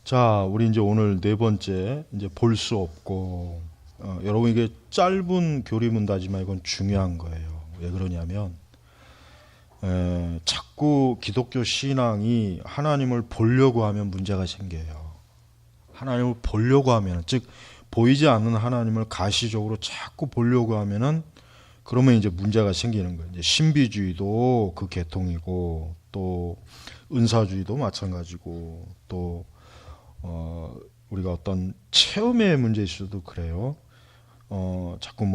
자, 우리 이제 오늘 네 번째 이제 볼 수 없고 여러분 이게 짧은 교리문답이지만 이건 중요한 거예요. 왜 그러냐면 자꾸 기독교 신앙이 하나님을 보려고 하면 문제가 생겨요. 하나님을 보려고 하면 즉 보이지 않는 하나님을 가시적으로 자꾸 보려고 하면은 그러면 이제 문제가 생기는 거예요. 이제 신비주의도 그 계통이고 또 은사주의도 마찬가지고 또 우리가 어떤 체험의 문제일 수도 그래요. 자꾸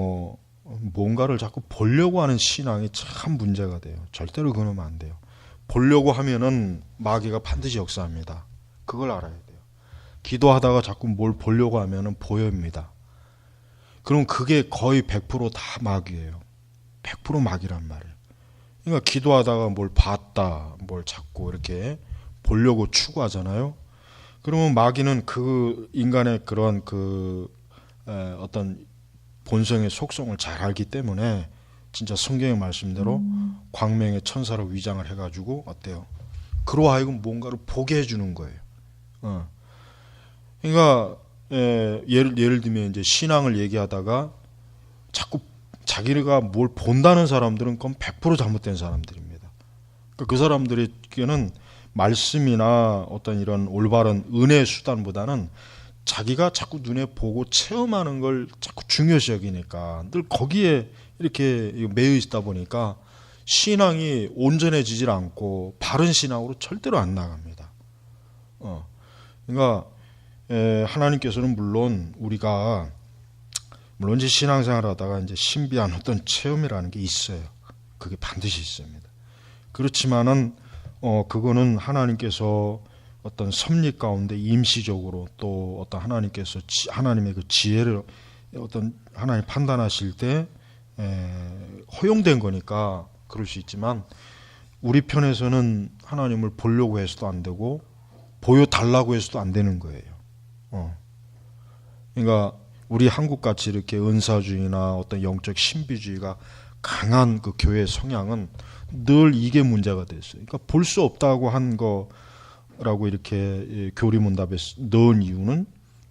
뭔가를 자꾸 보려고 하는 신앙이 참 문제가 돼요. 절대로 그러면 안 돼요. 보려고 하면은 마귀가 반드시 역사합니다. 그걸 알아야 돼요. 기도하다가 자꾸 뭘 보려고 하면은 보여입니다. 그럼 그게 거의 100%다 마귀예요. 100% 마귀란 말이에요. 그러니까 기도하다가 뭘 봤다, 뭘 자꾸 이렇게 보려고 추구하잖아요. 그러면 마귀는 그 인간의 그런 어떤 본성의 속성을 잘 알기 때문에 진짜 성경의 말씀대로 광명의 천사로 위장을 해가지고 어때요? 그로 하여금 뭔가를 보게 해주는 거예요. 그러니까 예를 들면 이제 신앙을 얘기하다가 자꾸 자기가 뭘 본다는 사람들은 그건 100% 잘못된 사람들입니다. 그러니까 그 사람들에게는 말씀이나 어떤 이런 올바른 은혜의 수단보다는 자기가 자꾸 눈에 보고 체험하는 걸 자꾸 중요시 여기니까 늘 거기에 이렇게 매여 있다 보니까 신앙이 온전해지질 않고 바른 신앙으로 절대로 안 나갑니다. 그러니까 하나님께서는 물론 이제 신앙생활을 하다가 이제 신비한 어떤 체험이라는 게 있어요. 그게 반드시 있습니다. 그렇지만은 그거는 하나님께서 어떤 섭리 가운데 임시적으로 또 어떤 하나님께서 하나님의 그 지혜를 어떤 하나님 판단하실 때 허용된 거니까 그럴 수 있지만 우리 편에서는 하나님을 보려고 해서도 안 되고 보여달라고 해서도 안 되는 거예요. 그러니까 우리 한국같이 이렇게 은사주의나 어떤 영적 신비주의가 강한 그 교회 성향은 늘 이게 문제가 됐어요. 그러니까 볼 수 없다고 한 거라고 이렇게 교리문답에 넣은 이유는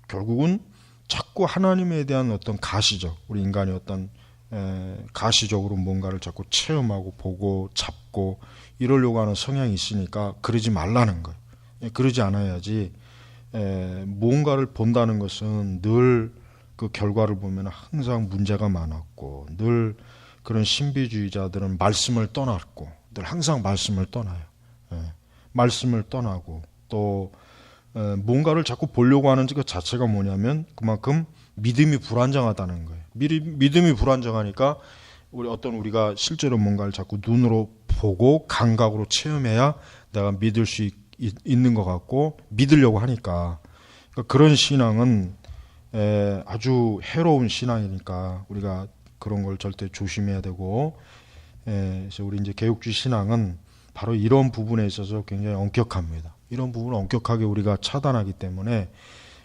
결국은 자꾸 하나님에 대한 어떤 가시적, 우리 인간이 어떤 가시적으로 뭔가를 자꾸 체험하고 보고 잡고 이러려고 하는 성향이 있으니까 그러지 말라는 거예요. 그러지 않아야지 뭔가를 본다는 것은 늘 그 결과를 보면 항상 문제가 많았고 늘 그런 신비주의자들은 말씀을 떠났고 늘 항상 말씀을 떠나요. 말씀을 떠나고 또 뭔가를 자꾸 보려고 하는 것 자체가 뭐냐면 그만큼 믿음이 불안정하다는 거예요. 믿음이 불안정하니까 우리가 실제로 뭔가를 자꾸 눈으로 보고 감각으로 체험해야 내가 믿을 수 있는 것 같고 믿으려고 하니까 그러니까 그런 신앙은 아주 해로운 신앙이니까 우리가 그런 걸 절대 조심해야 되고 그래서 우리 이제 개혁주의 신앙은 바로 이런 부분에 있어서 굉장히 엄격합니다. 이런 부분을 엄격하게 우리가 차단하기 때문에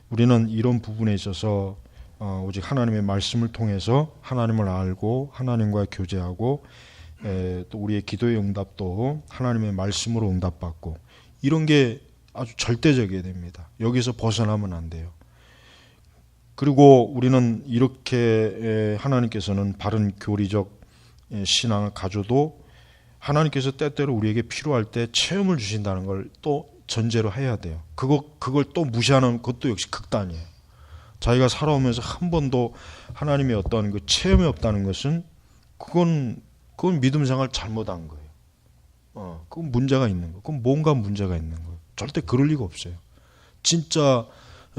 우리는 이런 부분에 있어서 오직 하나님의 말씀을 통해서 하나님을 알고 하나님과 교제하고 또 우리의 기도의 응답도 하나님의 말씀으로 응답받고 이런 게 아주 절대적이어야 됩니다. 여기서 벗어나면 안 돼요. 그리고 우리는 이렇게 하나님께서는 바른 교리적 신앙을 가져도 하나님께서 때때로 우리에게 필요할 때 체험을 주신다는 걸 또 전제로 해야 돼요. 그걸 또 무시하는 것도 역시 극단이에요. 자기가 살아오면서 한 번도 하나님의 어떤 그 체험이 없다는 것은 그건 믿음 생활 잘못한 거예요. 그건 문제가 있는 거예요. 그건 뭔가 문제가 있는 거예요. 절대 그럴 리가 없어요. 진짜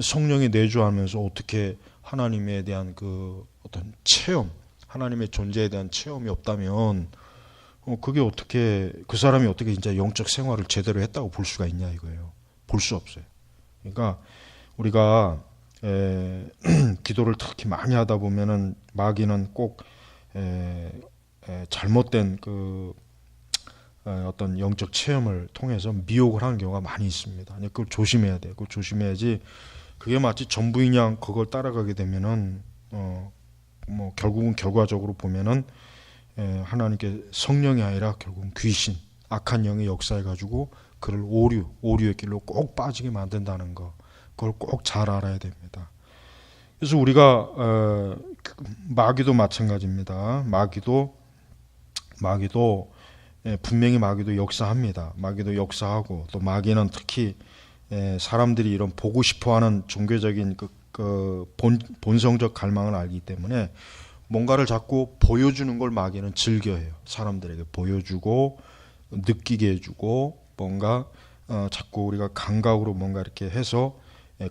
성령에 내주하면서 어떻게 하나님에 대한 그 어떤 체험, 하나님의 존재에 대한 체험이 없다면 그게 어떻게 그 사람이 어떻게 진짜 영적 생활을 제대로 했다고 볼 수가 있냐 이거예요. 볼 수 없어요. 그러니까 우리가 기도를 특히 많이 하다 보면은 마귀는 꼭 잘못된 그 어떤 영적 체험을 통해서 미혹을 하는 경우가 많이 있습니다. 그걸 조심해야 돼요. 그걸 조심해야지. 그게 마치 전부인 양 그걸 따라가게 되면은 결국은 결과적으로 보면은 하나님께 성령이 아니라 결국은 귀신, 악한 영의 역사해 가지고 그를 오류의 길로 꼭 빠지게 만든다는 거. 그걸 꼭 잘 알아야 됩니다. 그래서 우리가 마귀도 마찬가지입니다. 마귀도 분명히 마귀도 역사합니다. 마귀도 역사하고 또 마귀는 특히 사람들이 이런 보고 싶어하는 종교적인 본성적 갈망을 알기 때문에 뭔가를 자꾸 보여주는 걸 마귀는 즐겨해요. 사람들에게 보여주고 느끼게 해주고 뭔가 자꾸 우리가 감각으로 뭔가 이렇게 해서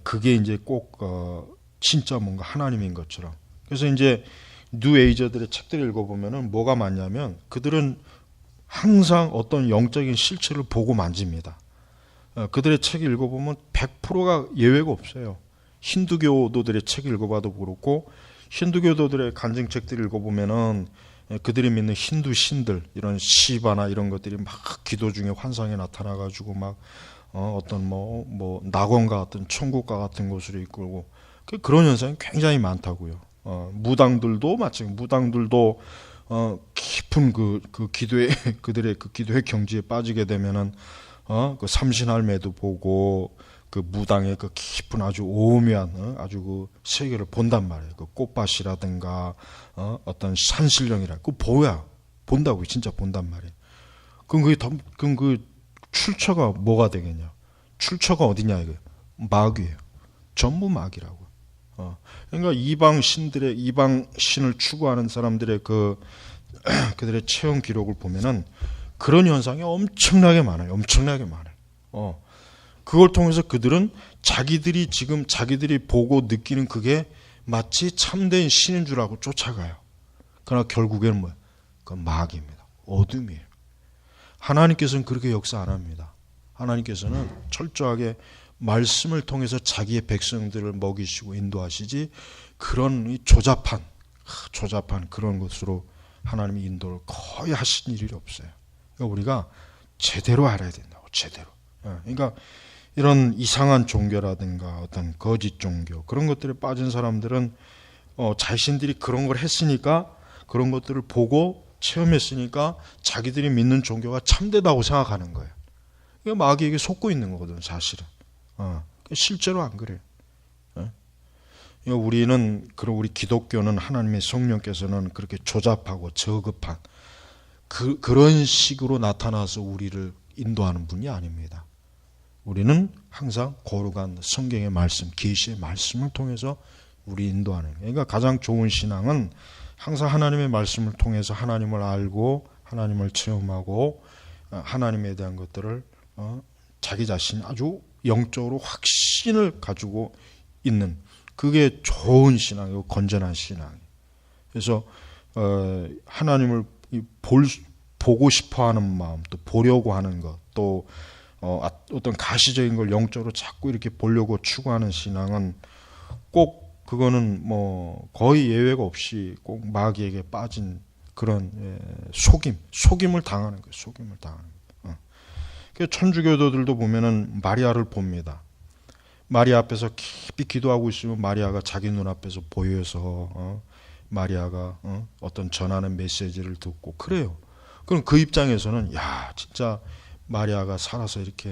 그게 이제 꼭 진짜 뭔가 하나님인 것처럼. 그래서 이제 뉴에이저들의 책들을 읽어보면은 뭐가 많냐면 그들은 항상 어떤 영적인 실체를 보고 만집니다. 그들의 책 읽어보면 100%가 예외가 없어요. 힌두교도들의 책 읽어봐도 그렇고 힌두교도들의 간증책들 읽어보면은 그들이 믿는 힌두 신들 이런 시바나 이런 것들이 막 기도 중에 환상에 나타나가지고 막 어떤 뭐 낙원과 같은 천국과 같은 곳으로 이끌고 그런 현상이 굉장히 많다고요. 무당들도 마찬가지. 무당들도 깊은 그 기도의 그들의 그 기도의 경지에 빠지게 되면은 그 삼신할매도 보고 그 무당의 그 깊은 아주 오묘한 아주 그 세계를 본단 말이에요. 그 꽃밭이라든가 어떤 산신령이라 그 본다고 진짜 본단 말이에요. 그럼 그 출처가 뭐가 되겠냐? 출처가 어디냐 이거 마귀예요. 전부 마귀라고. 그러니까 이방 신을 추구하는 사람들의 그들의 체험 기록을 보면은 그런 현상이 엄청나게 많아요. 엄청나게 많아요. 그걸 통해서 그들은 자기들이 보고 느끼는 그게 마치 참된 신인 줄 알고 쫓아가요. 그러나 결국에는 뭐예요? 그건 마귀입니다. 어둠이에요. 하나님께서는 그렇게 역사 안 합니다. 하나님께서는 철저하게 말씀을 통해서 자기의 백성들을 먹이시고 인도하시지 그런 조잡한 그런 것으로 하나님의 인도를 거의 하신 일이 없어요. 그러니까 우리가 제대로 알아야 된다고 제대로. 그러니까 이런 이상한 종교라든가 어떤 거짓 종교 그런 것들에 빠진 사람들은 자신들이 그런 걸 했으니까 그런 것들을 보고 체험했으니까 자기들이 믿는 종교가 참되다고 생각하는 거예요. 그러니까 마귀에게 속고 있는 거거든 사실은. 실제로 안 그래요. 우리 기독교는 하나님의 성령께서는 그렇게 조잡하고 저급한 그런 식으로 나타나서 우리를 인도하는 분이 아닙니다. 우리는 항상 거룩한 성경의 말씀, 계시의 말씀을 통해서 우리 인도하는. 그러니까 가장 좋은 신앙은 항상 하나님의 말씀을 통해서 하나님을 알고 하나님을 체험하고 하나님에 대한 것들을 자기 자신 아주 영적으로 확신을 가지고 있는 그게 좋은 신앙이고 건전한 신앙. 그래서 하나님을 보고 싶어하는 마음, 또 보려고 하는 것, 또 어떤 가시적인 걸 영적으로 자꾸 이렇게 보려고 추구하는 신앙은 꼭 그거는 뭐 거의 예외가 없이 꼭 마귀에게 빠진 그런 속임을 당하는 거예요. 속임을 당하는 거예요. 천주교도들도 보면은 마리아를 봅니다. 마리아 앞에서 깊이 기도하고 있으면 마리아가 자기 눈앞에서 보여서 마리아가 어떤 전하는 메시지를 듣고 그래요. 그럼 그 입장에서는 야 진짜 마리아가 살아서 이렇게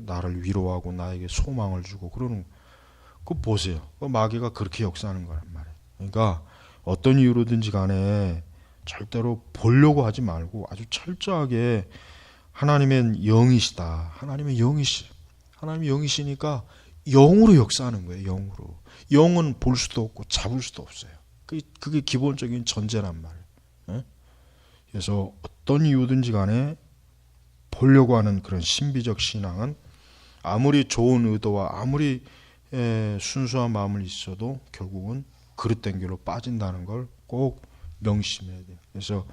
나를 위로하고 나에게 소망을 주고 그러는 그거 보세요. 마귀가 그렇게 역사하는 거란 말이에요. 그러니까 어떤 이유로든지 간에 절대로 보려고 하지 말고 아주 철저하게 하나님의 영이시다. 하나님의 영이시니까 영으로 역사하는 거예요. 영으로. 영은 볼 수도 없고 잡을 수도 없어요. 그게 기본적인 전제란 말이에요. 그래서 어떤 이유든지 간에 보려고 하는 그런 신비적 신앙은 아무리 좋은 의도와 아무리 순수한 마음을 있어도 결국은 그릇된 길로 빠진다는 걸 꼭 명심해야 돼요. 그래서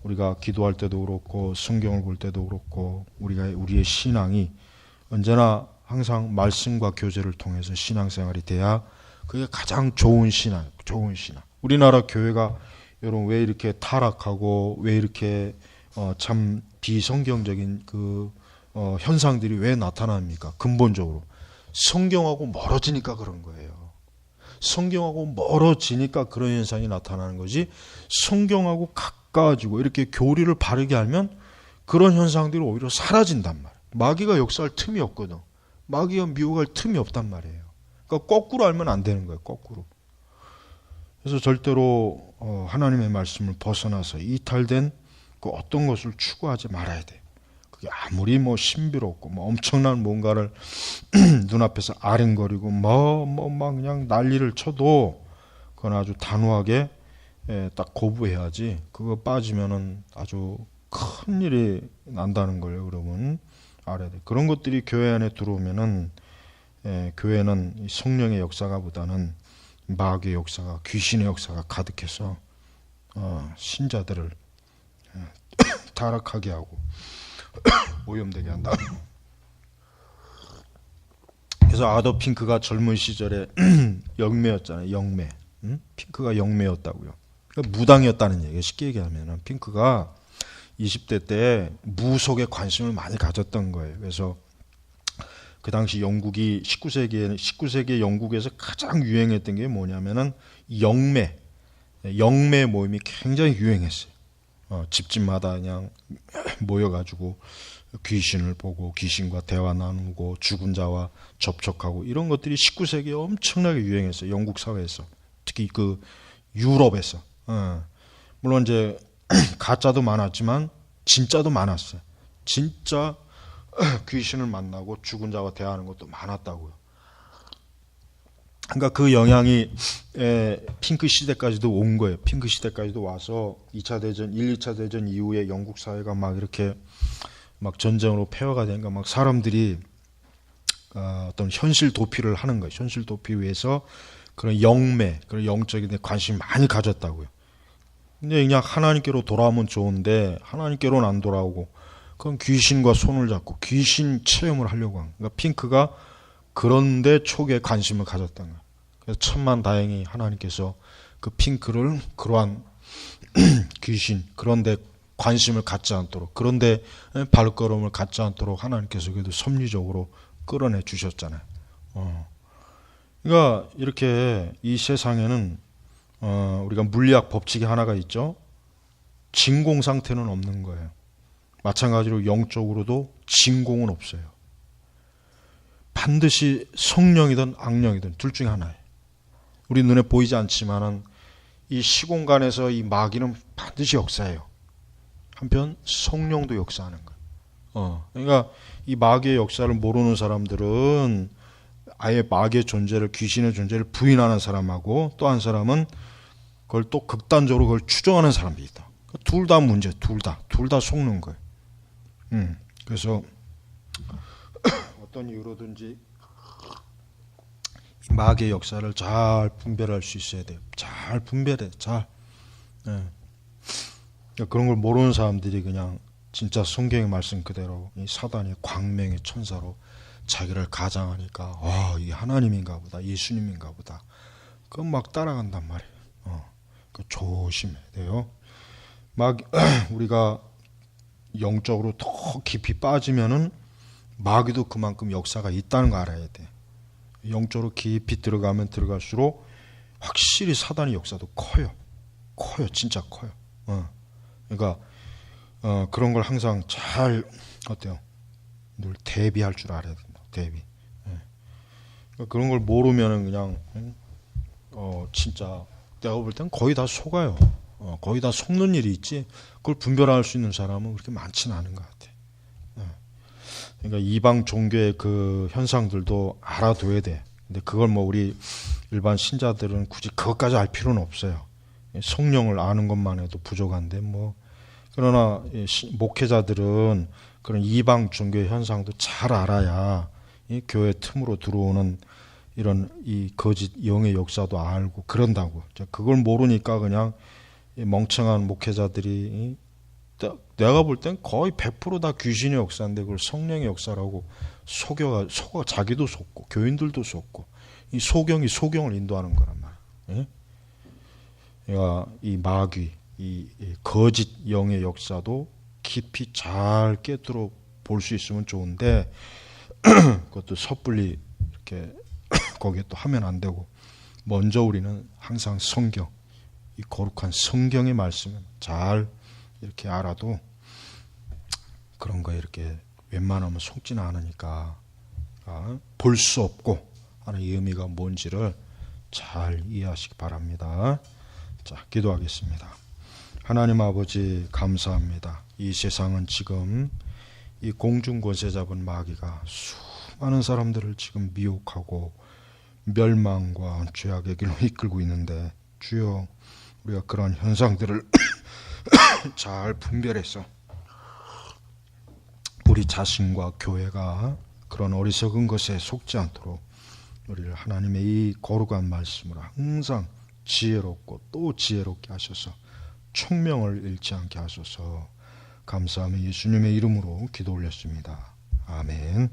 우리가 기도할 때도 그렇고 성경을 볼 때도 그렇고 우리의 신앙이 언제나 항상 말씀과 교제를 통해서 신앙생활이 돼야 그게 가장 좋은 신앙. 우리나라 교회가 여러분 왜 이렇게 타락하고 왜 이렇게 참 비성경적인 현상들이 왜 나타납니까? 근본적으로 성경하고 멀어지니까 그런 거예요. 성경하고 멀어지니까 그런 현상이 나타나는 거지. 성경하고 가까워지고 이렇게 교리를 바르게 하면 그런 현상들이 오히려 사라진단 말이에요. 마귀가 역사할 틈이 없거든. 마귀가 미혹할 틈이 없단 말이에요. 그러니까 거꾸로 알면 안 되는 거예요. 거꾸로. 그래서 절대로 하나님의 말씀을 벗어나서 이탈된 그 어떤 것을 추구하지 말아야 돼요. 그게 아무리 뭐 신비롭고 뭐 엄청난 뭔가를 눈앞에서 아른거리고 막 그냥 난리를 쳐도 그건 아주 단호하게 딱 거부해야지. 그거 빠지면은 아주 큰 일이 난다는 걸 여러분 알아야 돼. 그런 것들이 교회 안에 들어오면은 교회는 성령의 역사가 보다는 마귀의 역사가, 귀신의 역사가 가득해서 신자들을 타락하게 하고 오염되게 한다. 그래서 아더 핑크가 젊은 시절에 영매였잖아요. 영매. 핑크가 영매였다고요. 그러니까 무당이었다는 얘기예요. 쉽게 얘기하면 핑크가 20대 때 무속에 관심을 많이 가졌던 거예요. 그래서 그 당시 영국이 19세기에 영국에서 가장 유행했던 게 뭐냐면은 영매 모임이 굉장히 유행했어요. 집집마다 그냥 모여가지고 귀신을 보고 귀신과 대화 나누고 죽은 자와 접촉하고 이런 것들이 19세기에 엄청나게 유행했어요. 영국 사회에서. 특히 그 유럽에서. 물론 이제 가짜도 많았지만 진짜도 많았어요. 진짜 귀신을 만나고 죽은 자와 대화하는 것도 많았다고요. 그러니까 그 영향이 핑크 시대까지도 온 거예요. 핑크 시대까지도 와서 2차 대전, 1, 2차 대전 이후에 영국 사회가 막 이렇게 막 전쟁으로 폐허가 되니까 막 사람들이 어떤 현실 도피를 하는 거예요. 현실 도피 위해서 그런 영매, 그런 영적인 데 관심이 많이 가졌다고요. 근데 그냥 하나님께로 돌아오면 좋은데 하나님께로는 안 돌아오고 그건 귀신과 손을 잡고 귀신 체험을 하려고 한 거예요. 그러니까 핑크가 그런데 초기에 관심을 가졌던 거예요. 그래서 천만다행히 하나님께서 그 핑크를 그러한 귀신 그런데 관심을 갖지 않도록 그런데 발걸음을 갖지 않도록 하나님께서 그래도 섭리적으로 끌어내 주셨잖아요. 그러니까 이렇게 이 세상에는 우리가 물리학 법칙이 하나가 있죠. 진공 상태는 없는 거예요. 마찬가지로 영적으로도 진공은 없어요. 반드시 성령이든 악령이든 둘 중에 하나예요. 우리 눈에 보이지 않지만은 이 시공간에서 이 마귀는 반드시 역사해요. 한편 성령도 역사하는 거예요. 그러니까 이 마귀의 역사를 모르는 사람들은 아예 마귀의 존재를, 귀신의 존재를 부인하는 사람하고 또 한 사람은 그걸 또 극단적으로 그걸 추정하는 사람이 있다. 둘 다 문제, 둘 다 속는 거예요. 그래서 어떤 이유로든지 마귀의 역사를 잘 분별할 수 있어야 돼요. 잘 분별해, 잘. 그런 걸 모르는 사람들이 그냥 진짜 성경의 말씀 그대로 이 사단의 광명의 천사로 자기를 가장하니까 이게 하나님인가 보다, 예수님인가 보다. 그건 막 따라간단 말이에요. 조심해야 돼요. 막 우리가 영적으로 더 깊이 빠지면은 마귀도 그만큼 역사가 있다는 거 알아야 돼. 영적으로 깊이 들어가면 들어갈수록 확실히 사단의 역사도 커요. 진짜 커요. 그러니까 그런 걸 항상 잘 어때요? 늘 대비할 줄 알아야 된다. 대비. 그러니까 그런 걸 모르면은 그냥 진짜 내가 볼 땐 거의 다 속아요. 거의 다 속는 일이 있지. 그걸 분별할 수 있는 사람은 그렇게 많지는 않은 것 같아. 그러니까 이방 종교의 그 현상들도 알아둬야 돼. 근데 그걸 뭐 우리 일반 신자들은 굳이 그것까지 알 필요는 없어요. 성령을 아는 것만 해도 부족한데 뭐. 그러나 목회자들은 그런 이방 종교의 현상도 잘 알아야 이 교회 틈으로 들어오는 이런 이 거짓 영의 역사도 알고 그런다고. 그걸 모르니까 그냥 멍청한 목회자들이 내가 볼 땐 거의 100% 다 귀신의 역사인데 그걸 성령의 역사라고 속여 자기도 속고 교인들도 속고 이 소경을 인도하는 거란 말이에요. 그러니까 이 마귀, 이 거짓 영의 역사도 깊이 잘 깨뜨려 볼 수 있으면 좋은데 그것도 섣불리 이렇게 거기에 또 하면 안 되고 먼저 우리는 항상 성경, 이 거룩한 성경의 말씀을 잘 이렇게 알아도 그런 거에 이렇게 웬만하면 속지는 않으니까 볼 수 없고 하는 이 의미가 뭔지를 잘 이해하시기 바랍니다. 자, 기도하겠습니다. 하나님 아버지 감사합니다. 이 세상은 지금 이 공중 권세 잡은 마귀가 수많은 사람들을 지금 미혹하고 멸망과 죄악의 길로 이끌고 있는데, 주여 우리가 그러한 현상들을 잘 분별해서 우리 자신과 교회가 그런 어리석은 것에 속지 않도록 우리를 하나님의 이 거룩한 말씀으로 항상 지혜롭고 또 지혜롭게 하셔서 총명을 잃지 않게 하소서. 감사하며 예수님의 이름으로 기도 올렸습니다. 아멘.